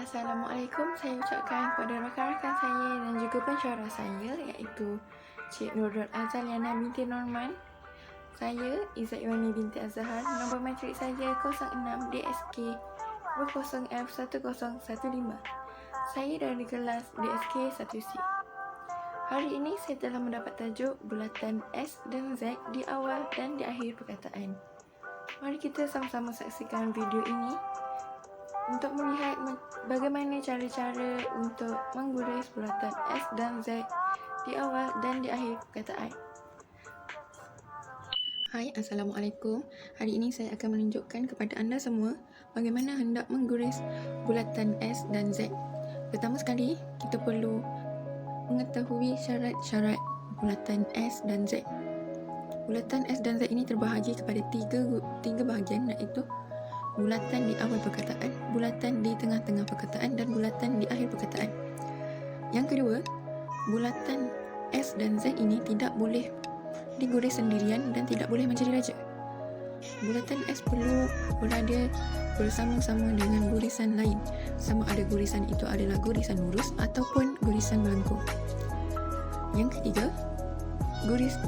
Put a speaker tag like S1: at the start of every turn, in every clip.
S1: Assalamualaikum, saya ucapkan kepada rakan-rakan saya dan juga pensyarah saya iaitu Cik Nurul Azaliana binti Norman. Saya Izzat Iwani binti Azhar. Nombor matrik saya 06 DSK 20F1015. Saya dari kelas DSK 1C. Hari ini saya telah mendapat tajuk bulatan S dan Z di awal dan di akhir perkataan. Mari kita sama-sama saksikan video ini untuk melihat bagaimana cara-cara untuk mengguris bulatan S dan Z di awal dan di akhir perkataan. Hai, Assalamualaikum. Hari ini saya akan menunjukkan kepada anda semua bagaimana hendak mengguris bulatan S dan Z. Pertama sekali, kita perlu mengetahui syarat-syarat bulatan S dan Z. Bulatan S dan Z ini terbahagi kepada tiga bahagian, iaitu bulatan di awal perkataan, bulatan di tengah-tengah perkataan dan bulatan di akhir perkataan. Yang kedua, bulatan S dan Z ini tidak boleh diguris sendirian dan tidak boleh menjadi raja. Bulatan S perlu berada bersama-sama dengan gurisan lain, sama ada gurisan itu adalah gurisan lurus ataupun gurisan melengkung. Yang ketiga,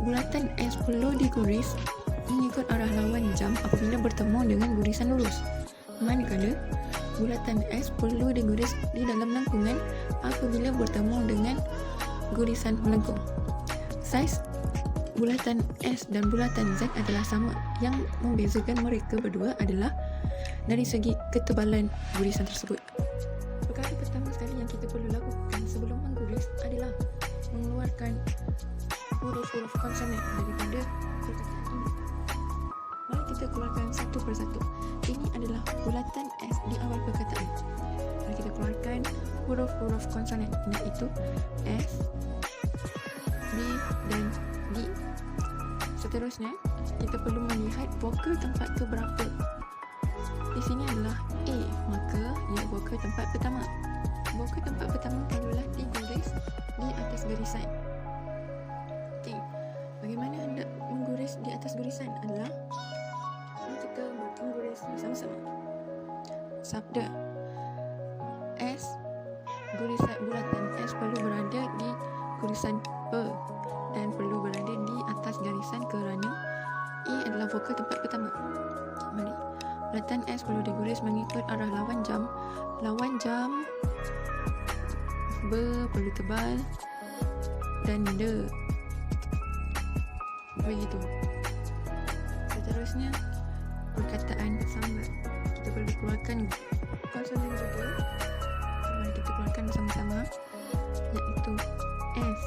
S1: bulatan S perlu diguris mengikut arah lawan jam apabila bertemu dengan gurisan lurus. Manakala bulatan S perlu diguris di dalam lengkungan apabila bertemu dengan gurisan melengkung. Saiz bulatan S dan bulatan Z adalah sama. Yang membezakan mereka berdua adalah dari segi ketebalan gurisan tersebut. Perkara pertama sekali yang kita perlu lakukan sebelum mengguris adalah mengeluarkan huruf-huruf konsonan daripada perkataan ini. Mari kita keluarkan satu persatu. Ini adalah bulatan S di awal perkataan. Mari kita keluarkan huruf-huruf konsonan, iaitu S, B dan D. Seterusnya, kita perlu melihat vokal tempat keberapa. Di sini adalah A, maka ia vokal tempat pertama. Vokal tempat pertama perlulah diguris di atas garisan. Okey, bagaimana hendak mengguris di atas garisan adalah kita mengguris bersama-sama. Sabda S, gurisan bulatan S perlu berada di gurisan P dan perlu berada di atas garisan kerana E adalah vokal tempat pertama. Mari, bulatan S perlu diguris mengikut arah lawan jam. Lawan jam B perlu tebal dan D begitu. Seterusnya, perkataan sambat. Kita perlu keluarkan konsonan juga. Mari kita keluarkan bersama-sama, iaitu S,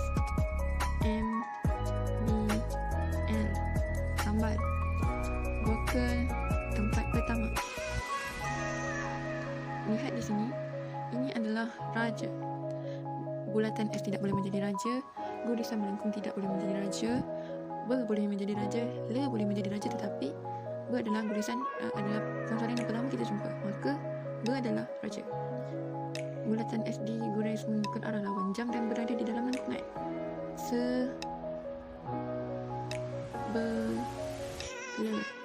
S1: M, B, L. Sambat, vokal tempat pertama. Lihat di sini, ini adalah raja. Bulatan S tidak boleh menjadi raja, gurisan melengkung tidak boleh menjadi raja, B boleh menjadi raja, L boleh menjadi raja, tetapi B adalah gurisan adalah konsonan yang pertama kita jumpa, maka B adalah raja. Bulatan S diguris mengikut arah lawan jam dan berada di dalam lengkungan.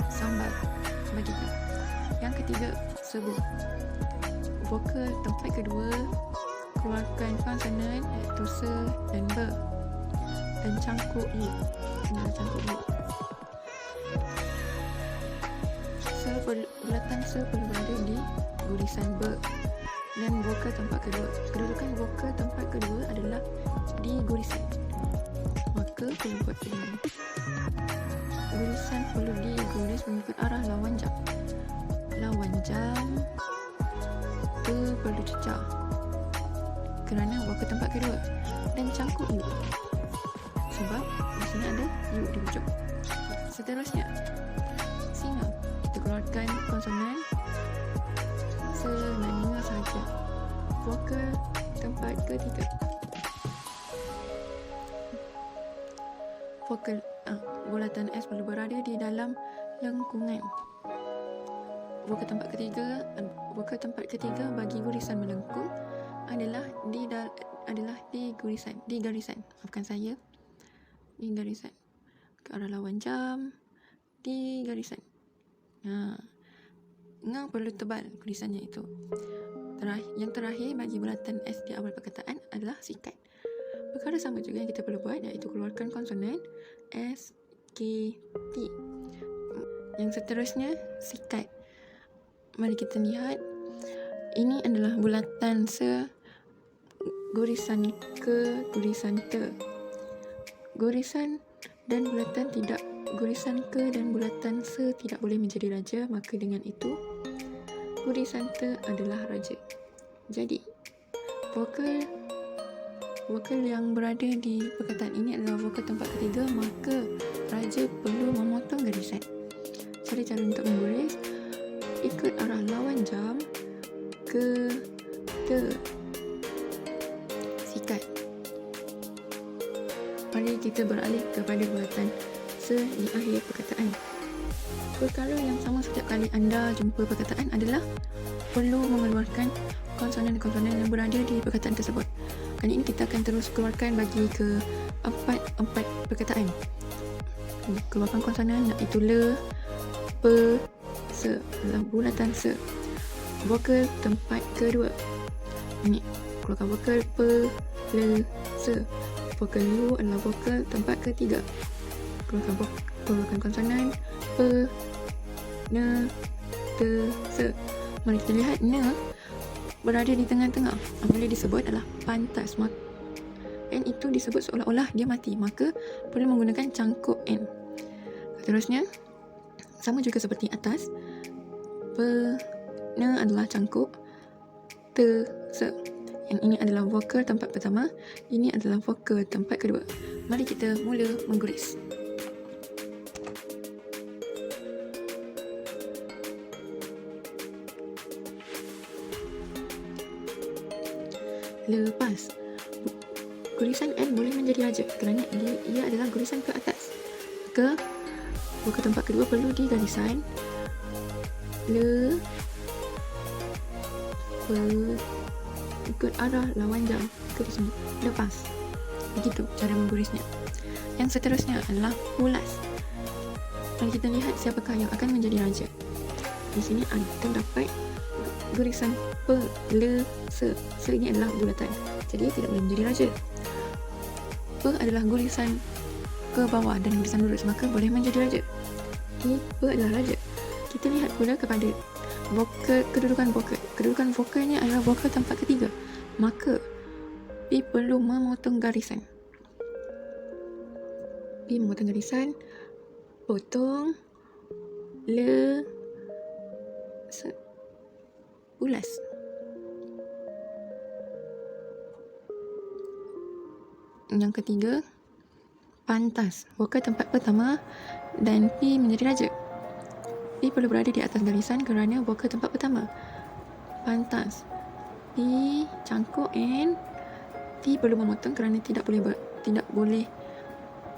S1: Sambat begitu. Yang ketiga, sebut. Vokal tempat kedua, keluarkan konsonan iaitu se dan b dan cangkuk u. Cangkuk u. Bulatan se perlu berada di gurisan B dan vokal tempat kedua. Kedudukan vokal tempat kedua adalah di gurisan, maka perlu buat begini. Gurisan perlu diguris mengikut arah lawan jam. Lawan jam B perlu cecah kerana vokal tempat kedua, dan cangkuk U sebab di sini ada U di hujung. Seterusnya, singa. Kita keluarkan konsonan se dan nga sahaja. Vokal tempat ketiga. Vokal bulatan S perlu berada di dalam lengkungan. Vokal tempat ketiga bagi gurisan melengkung adalah di garisan. Maafkan saya. Di garisan. Ke arah lawan jam di garisan. Nga perlu tebal gurisannya itu. Yang terakhir bagi bulatan S di awal perkataan adalah sikat. Perkara sama juga yang kita perlu buat, iaitu keluarkan konsonan S, K, T. Yang seterusnya, sikat. Mari kita lihat. Ini adalah bulatan se, gurisan ke, gurisan te. Gurisan dan bulatan tidak, gurisan ke dan bulatan se tidak boleh menjadi raja, maka dengan itu gurisan te adalah raja. Jadi, vokal yang berada di perkataan ini adalah vokal tempat ketiga, maka raja perlu memotong garisan. Cara untuk mengguris, ikut arah lawan jam ke te. Sikat. Mari kita beralih kepada bulatan se di akhir perkataan. Perkara yang sama setiap kali anda jumpa perkataan adalah perlu mengeluarkan konsonan-konsonan yang berada di perkataan tersebut. Kali ini kita akan terus keluarkan bagi ke empat perkataan. Keluarkan konsonan iaitu le, pe, se dalam bulatan se. Vokal tempat kedua. Ini keluarkan vokal pe, le, se. Vokal u adalah vokal tempat ketiga. Keluarkan konsonan pe, ne, te, se. Mari kita lihat ne berada di tengah-tengah. Apa boleh disebut adalah pantas. N itu disebut seolah-olah dia mati, maka perlu menggunakan cangkuk N. Seterusnya, sama juga seperti atas. Pe, ne adalah cangkuk. Te, se. Yang ini adalah vokal tempat pertama. Ini adalah vokal tempat kedua. Mari kita mula mengguris. Lepas, gurisan N boleh menjadi raja kerana ia adalah gurisan ke atas. Vokal tempat kedua perlu di garisan le, pe, ikut arah lawan jam ke sini. Lepas. Begitu cara menggurisnya. Yang seterusnya adalah ulas. Mari kita lihat siapakah yang akan menjadi raja. Di sini terdapat gurisan pe, le, se. Se ini adalah bulatan, jadi tidak boleh menjadi raja. Pe adalah gurisan ke bawah dan gurisan lurus, maka boleh menjadi raja. Pe adalah raja. Kita lihat pula kepada kedudukan vokal. Kedudukan vokalnya adalah vokal tempat ketiga, maka P perlu memotong garisan. P memotong garisan, potong, le, se, ulas. Yang ketiga, pantas. Vokal tempat pertama dan P menjadi raja. P perlu berada di atas garisan kerana vokal tempat pertama. Pantas. P cangkuk N. P perlu memotong kerana tidak boleh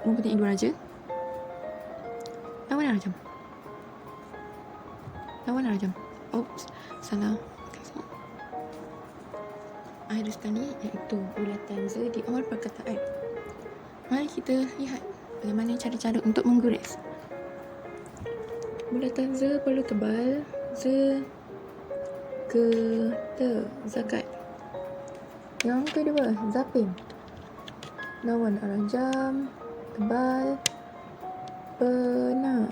S1: mempunyai dua raja. Lawan arah jam. Oops, salah. Akhir sekali iaitu bulatan Z di awal perkataan. Mari kita lihat bagaimana cara-cara untuk mengguris. Bulatan Z perlu tebal. Z, ke, te, zakat. Yang kedua, zapin. Lawan arah jam, tebal, pena,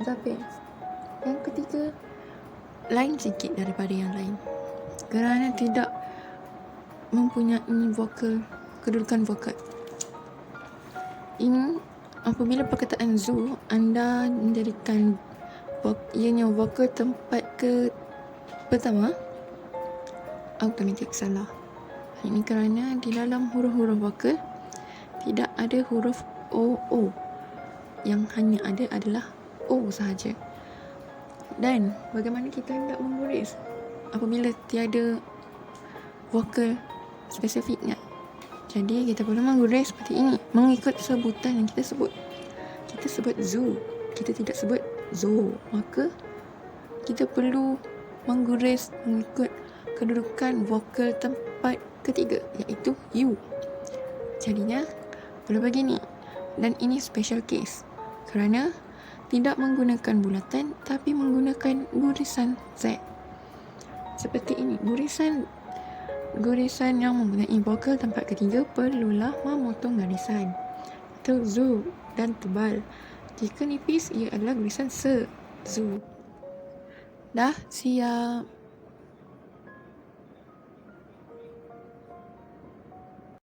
S1: zapin. Yang ketiga, lain sikit daripada yang lain kerana tidak mempunyai kedudukan vokal. Ini apabila perkataan zu anda menjadikan ianya vokal tempat ke pertama, automatik salah. Ini kerana di dalam huruf-huruf vokal tidak ada huruf O. Yang hanya ada adalah O sahaja. Dan bagaimana kita hendak mengguris apabila tiada vokal spesifiknya? Jadi kita perlu mengguris seperti ini mengikut sebutan yang kita sebut. Kita sebut zu, kita tidak sebut zo, maka kita perlu mengguris mengikut kedudukan vokal tempat ketiga, iaitu u. Jadinya perlu begini. Dan ini special case kerana tidak menggunakan bulatan tapi menggunakan gurisan Z. seperti ini. Gurisan yang mempunyai vokal tempat ketiga perlulah memotong garisan. Zu dan tebal. Jika nipis, ia adalah gurisan se, zu. Dah siap.